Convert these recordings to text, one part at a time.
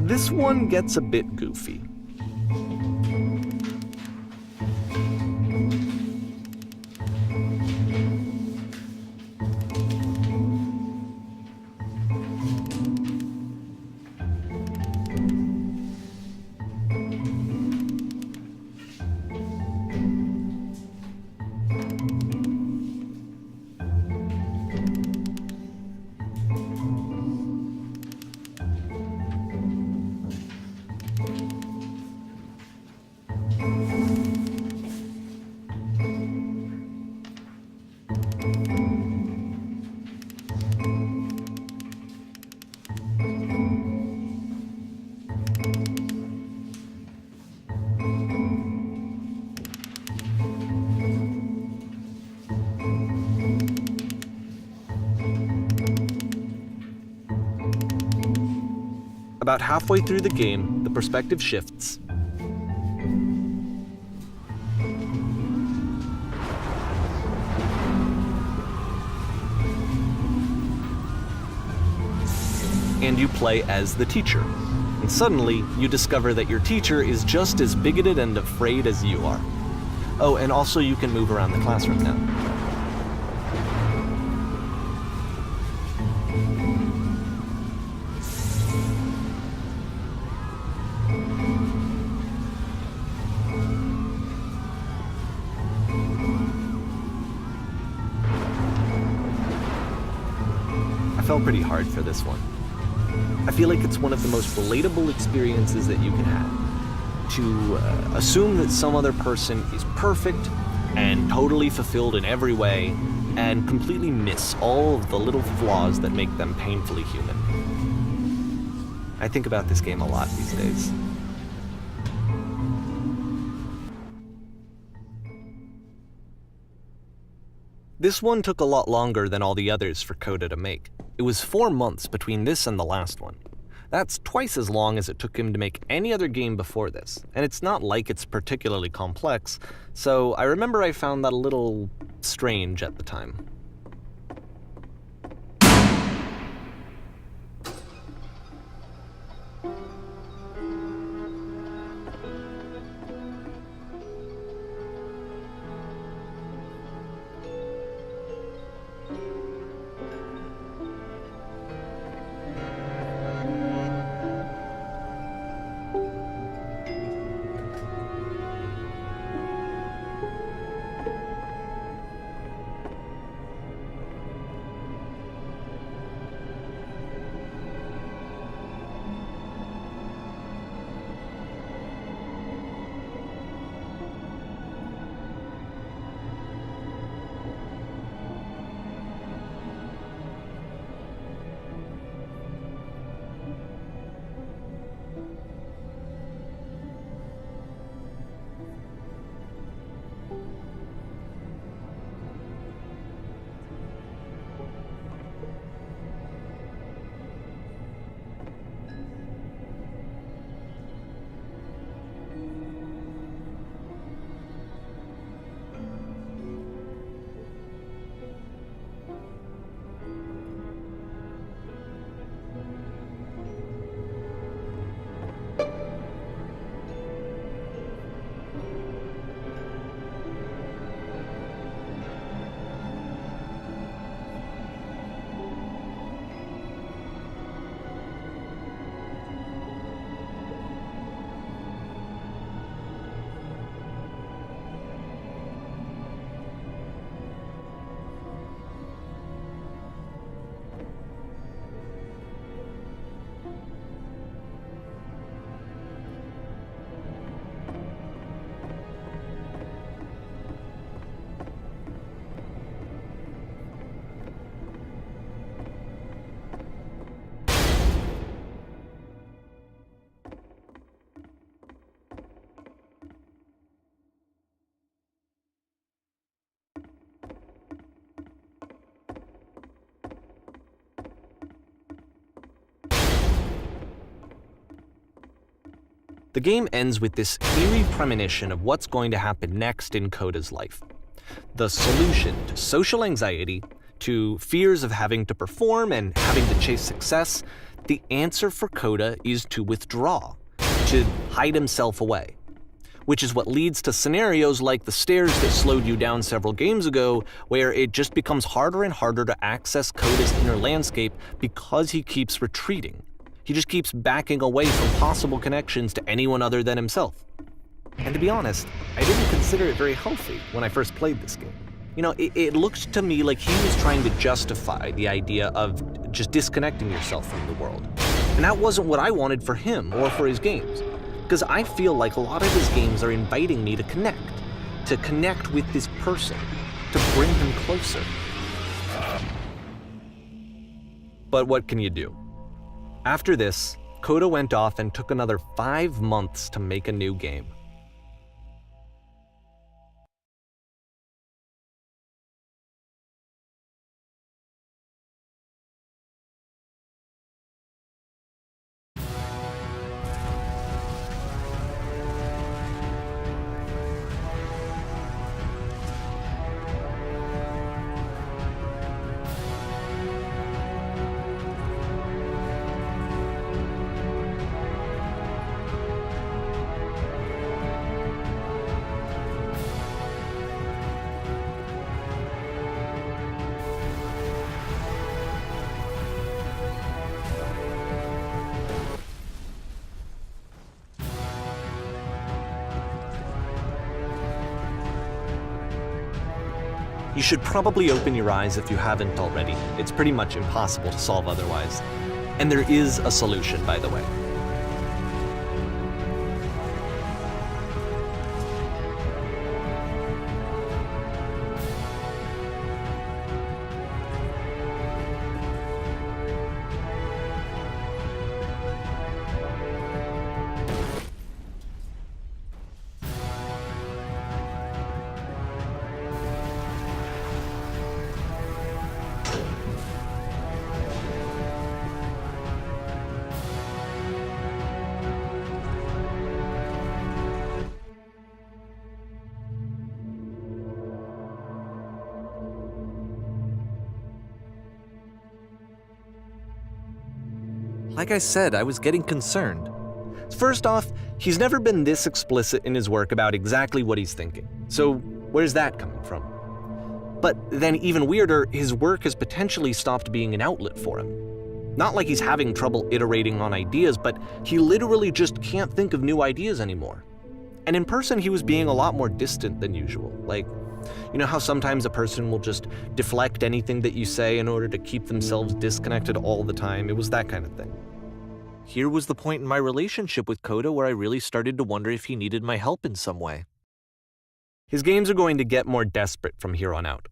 This one gets a bit goofy. About halfway through the game, the perspective shifts. And you play as the teacher. And suddenly, you discover that your teacher is just as bigoted and afraid as you are. Oh, and also you can move around the classroom now. I fell pretty hard for this one. I feel like it's one of the most relatable experiences that you can have. To assume that some other person is perfect and totally fulfilled in every way, and completely miss all of the little flaws that make them painfully human. I think about this game a lot these days. This one took a lot longer than all the others for Coda to make. It was 4 months between this and the last one. That's twice as long as it took him to make any other game before this, and it's not like it's particularly complex, so I remember I found that a little strange at the time. The game ends with this eerie premonition of what's going to happen next in Coda's life. The solution to social anxiety, to fears of having to perform and having to chase success, the answer for Coda is to withdraw, to hide himself away. Which is what leads to scenarios like the stairs that slowed you down several games ago, where it just becomes harder and harder to access Coda's inner landscape because he keeps retreating. He just keeps backing away from possible connections to anyone other than himself. And to be honest, I didn't consider it very healthy when I first played this game. You know, it looked to me like he was trying to justify the idea of just disconnecting yourself from the world. And that wasn't what I wanted for him or for his games. Because I feel like a lot of his games are inviting me to connect with this person, to bring him closer. But what can you do? After this, Coda went off and took another 5 months to make a new game. You should probably open your eyes if you haven't already. It's pretty much impossible to solve otherwise. And there is a solution, by the way. Like I said, I was getting concerned. First off, he's never been this explicit in his work about exactly what he's thinking. So where's that coming from? But then even weirder, his work has potentially stopped being an outlet for him. Not like he's having trouble iterating on ideas, but he literally just can't think of new ideas anymore. And in person, he was being a lot more distant than usual. Like, you know how sometimes a person will just deflect anything that you say in order to keep themselves disconnected all the time? It was that kind of thing. Here was the point in my relationship with Coda where I really started to wonder if he needed my help in some way. His games are going to get more desperate from here on out.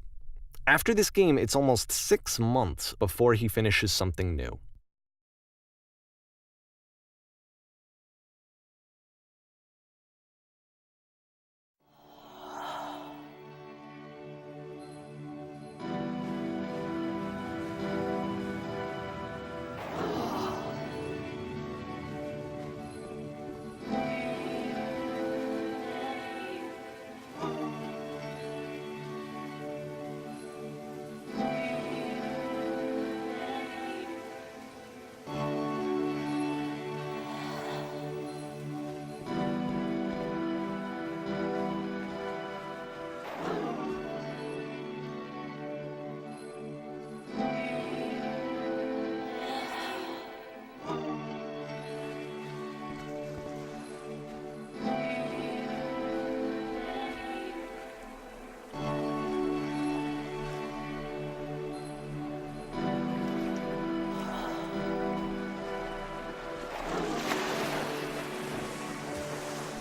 After this game, it's almost 6 months before he finishes something new.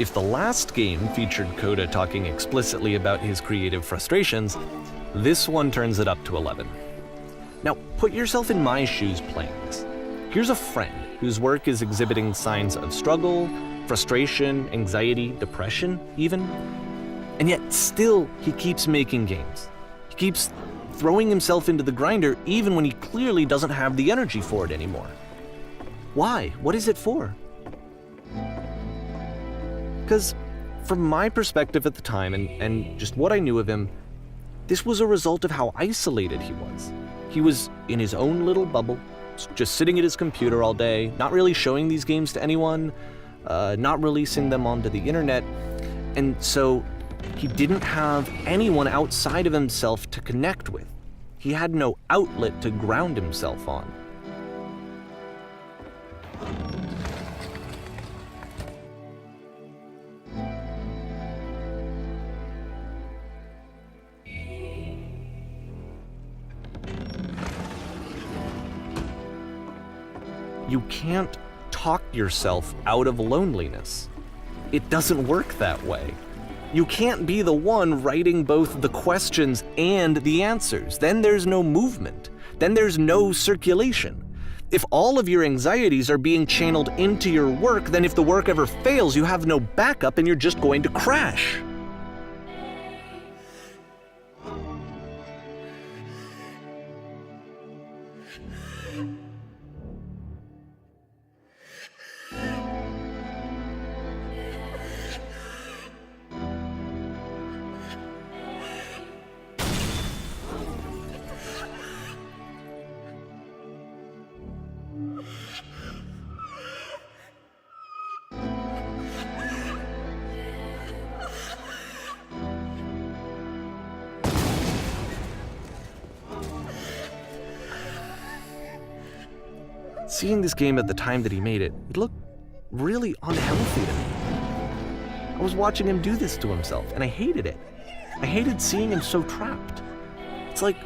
If the last game featured Coda talking explicitly about his creative frustrations, this one turns it up to 11. Now, put yourself in my shoes playing this. Here's a friend whose work is exhibiting signs of struggle, frustration, anxiety, depression, even. And yet still, he keeps making games. He keeps throwing himself into the grinder even when he clearly doesn't have the energy for it anymore. Why? What is it for? Because from my perspective at the time and just what I knew of him, this was a result of how isolated he was. He was in his own little bubble, just sitting at his computer all day, not really showing these games to anyone, not releasing them onto the internet, and so he didn't have anyone outside of himself to connect with. He had no outlet to ground himself on. You can't talk yourself out of loneliness. It doesn't work that way. You can't be the one writing both the questions and the answers. Then there's no movement. Then there's no circulation. If all of your anxieties are being channeled into your work, then if the work ever fails, you have no backup and you're just going to crash. Seeing this game at the time that he made it, it looked really unhealthy to me. I was watching him do this to himself, and I hated it. I hated seeing him so trapped. It's like,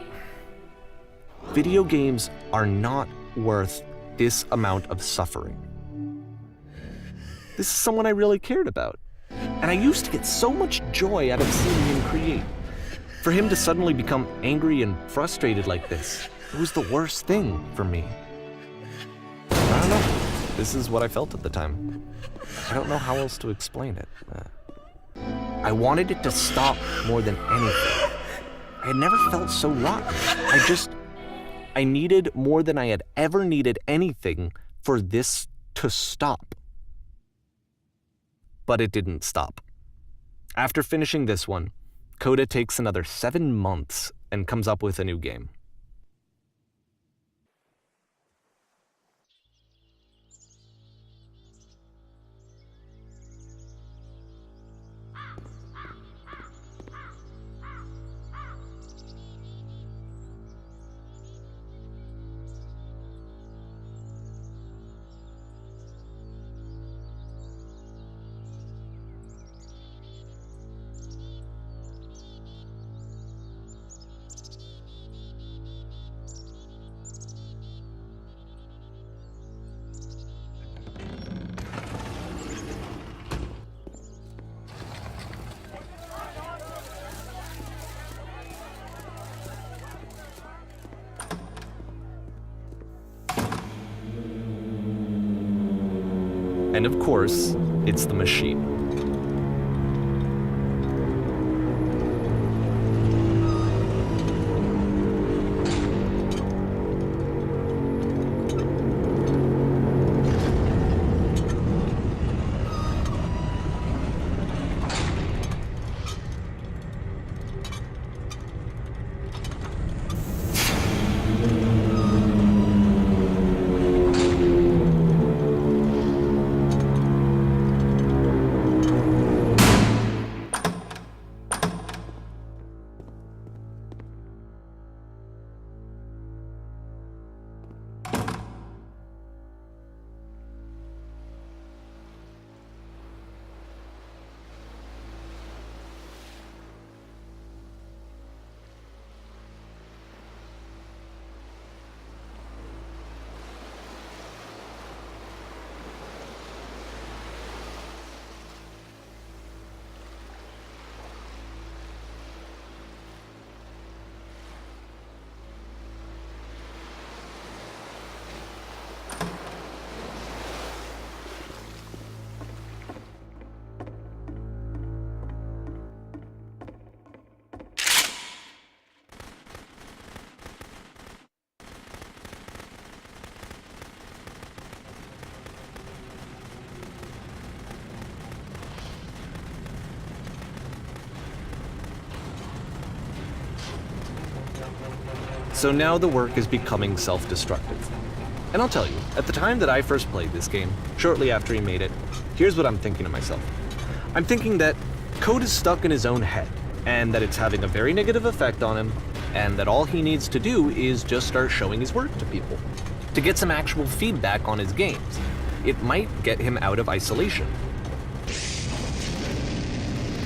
video games are not worth this amount of suffering. This is someone I really cared about, and I used to get so much joy out of seeing him create. For him to suddenly become angry and frustrated like this, it was the worst thing for me. I don't know. This is what I felt at the time. I don't know how else to explain it. I wanted it to stop more than anything. I had never felt so rotten. I needed more than I had ever needed anything for this to stop. But it didn't stop. After finishing this one, Coda takes another 7 months and comes up with a new game. And of course, it's the machine. So now the work is becoming self-destructive. And I'll tell you, at the time that I first played this game, shortly after he made it, here's what I'm thinking to myself. I'm thinking that code is stuck in his own head, and that it's having a very negative effect on him, and that all he needs to do is just start showing his work to people, to get some actual feedback on his games. It might get him out of isolation.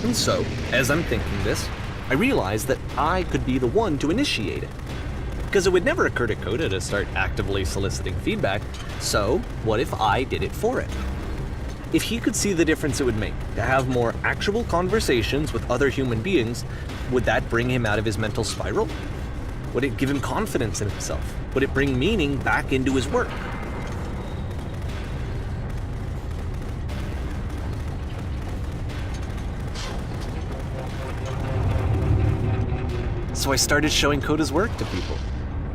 And so, as I'm thinking this, I realized that I could be the one to initiate it. Because it would never occur to Coda to start actively soliciting feedback, so what if I did it for him? If he could see the difference it would make to have more actual conversations with other human beings, would that bring him out of his mental spiral? Would it give him confidence in himself? Would it bring meaning back into his work? So I started showing Coda's work to people.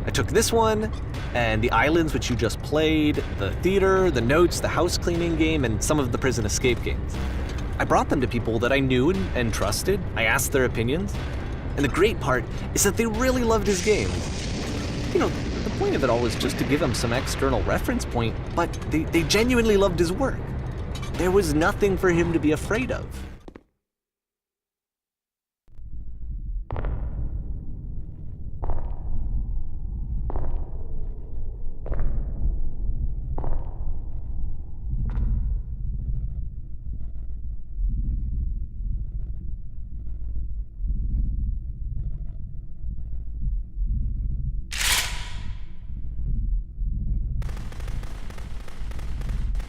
I took this one, and the islands which you just played, the theater, the notes, the house cleaning game, and some of the prison escape games. I brought them to people that I knew and trusted. I asked their opinions. And the great part is that they really loved his games. You know, the point of it all was just to give him some external reference point, but they genuinely loved his work. There was nothing for him to be afraid of.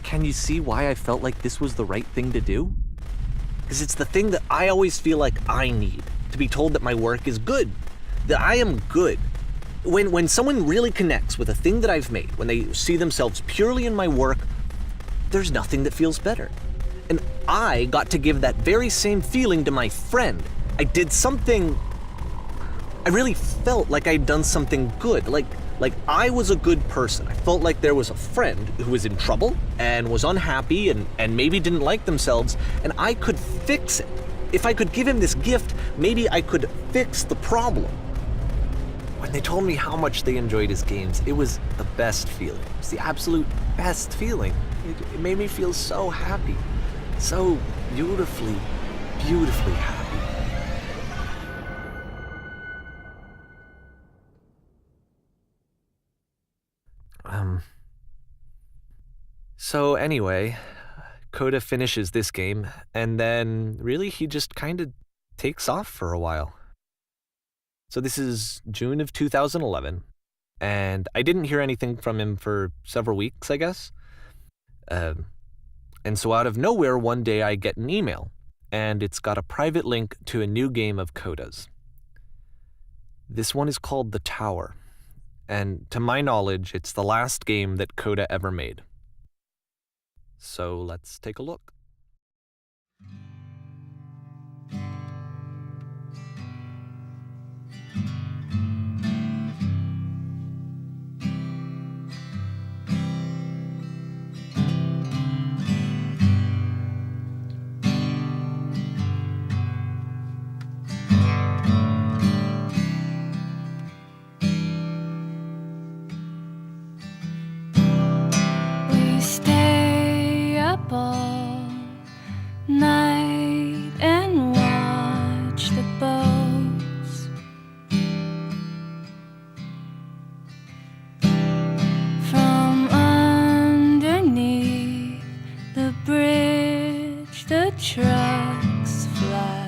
Can you see why I felt like this was the right thing to do? Because it's the thing that I always feel like I need, to be told that my work is good, that I am good. When someone really connects with a thing that I've made, when they see themselves purely in my work, there's nothing that feels better. And I got to give that very same feeling to my friend. I did something, I really felt like I'd done something good, like I was a good person. I felt like there was a friend who was in trouble and was unhappy and maybe didn't like themselves, and I could fix it. If I could give him this gift, maybe I could fix the problem. When they told me how much they enjoyed his games, it was the best feeling. It was the absolute best feeling. It made me feel so happy, so beautifully, beautifully happy. So anyway, Coda finishes this game, and then really he just kind of takes off for a while. So this is June of 2011, and I didn't hear anything from him for several weeks, I guess. And so out of nowhere, one day I get an email, and it's got a private link to a new game of Coda's. This one is called The Tower, and to my knowledge, it's the last game that Coda ever made. So let's take a look. We stay up all night and watch the boats from underneath the bridge. The trucks fly